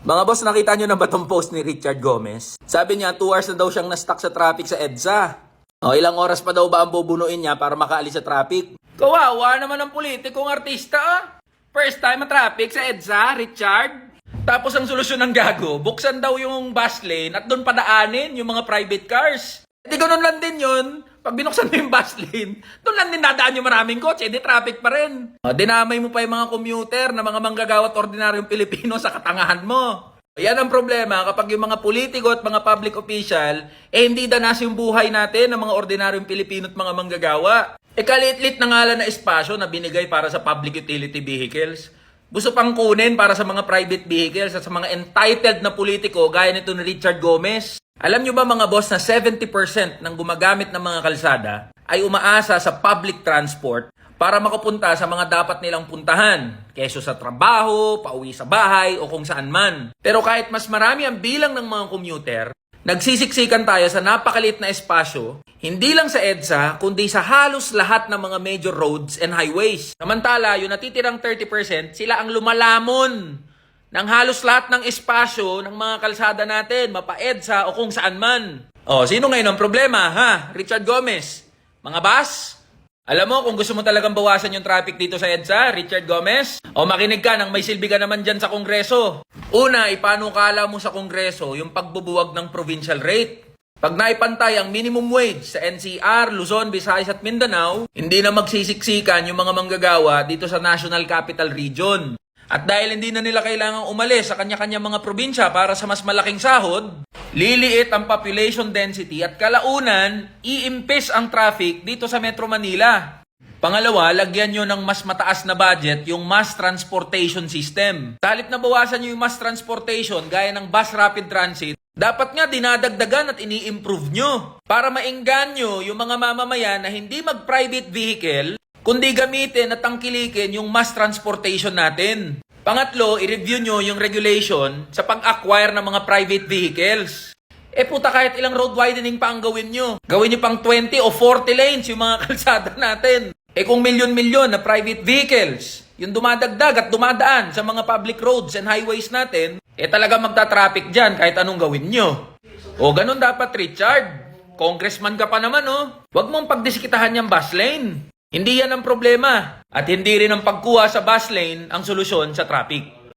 Mga boss, nakita nyo na ba tong post ni Richard Gomez? Sabi niya, 2 hours na daw siyang na-stuck sa traffic sa EDSA. O, ilang oras pa daw ba ang bubunuin niya para makaalis sa traffic? Kawawa naman ang politikong artista ah. First time traffic sa EDSA, Richard. Tapos ang solusyon ng gago, buksan daw yung bus lane at doon padaanin yung mga private cars. Di ganun lang din yun. Pag binuksan mo yung bus lane, doon lang din dadaan yung maraming kotse, di traffic pa rin. O, dinamay mo pa yung mga commuter na mga manggagawa at ordinaryong Pilipino sa katangahan mo. Yan ang problema kapag yung mga politiko at mga public official, hindi danas yung buhay natin ng mga ordinaryong Pilipino at mga manggagawa. Kalit-lit na ngalan na espasyo na binigay para sa public utility vehicles. Gusto pang kunin para sa mga private vehicles at sa mga entitled na politiko gaya nito ni Richard Gomez. Alam nyo ba mga boss na 70% ng gumagamit ng mga kalsada ay umaasa sa public transport para makapunta sa mga dapat nilang puntahan, keso sa trabaho, pauwi sa bahay o kung saan man. Pero kahit mas marami ang bilang ng mga commuter, nagsisiksikan tayo sa napakalit na espasyo, hindi lang sa EDSA, kundi sa halos lahat ng mga major roads and highways. Samantala, yung natitirang 30%, sila ang lumalamon ng halos lahat ng espasyo ng mga kalsada natin, mapa-EDSA o kung saan man. O, sino ngayon ang problema, ha? Richard Gomez? Mga bus? Alam mo, kung gusto mo talagang bawasan yung traffic dito sa EDSA, Richard Gomez, o makinig ka nang may silbi ka naman dyan sa Kongreso. Una, ipanukala mo sa Kongreso yung pagbubuwag ng provincial rate. Pag naipantay ang minimum wage sa NCR, Luzon, Visayas at Mindanao, hindi na magsisiksikan yung mga manggagawa dito sa National Capital Region. At dahil hindi na nila kailangang umalis sa kanya-kanya mga probinsya para sa mas malaking sahod, liliit ang population density at kalaunan, iimpis ang traffic dito sa Metro Manila. Pangalawa, lagyan nyo ng mas mataas na budget yung mass transportation system. Talip na bawasan nyo yung mass transportation gaya ng bus rapid transit, dapat nga dinadagdagan at ini-improve nyo para maengganyo yung mga mamamayan na hindi mag-private vehicle kundi gamitin at tangkilikin yung mass transportation natin. Pangatlo, i-review nyo yung regulation sa pag-acquire ng mga private vehicles. Puta, kahit ilang road widening pa ang gawin nyo. Gawin nyo pang 20 o 40 lanes yung mga kalsada natin. Kung milyon-milyon na private vehicles, yung dumadagdag at dumadaan sa mga public roads and highways natin, talaga magta-traffic dyan kahit anong gawin nyo. O, ganun dapat, Richard. Congressman ka pa naman, oh. Huwag mong pagdiskitahan yung bus lane. Hindi yan ang problema. At hindi rin ang pagkuha sa bus lane ang solusyon sa traffic.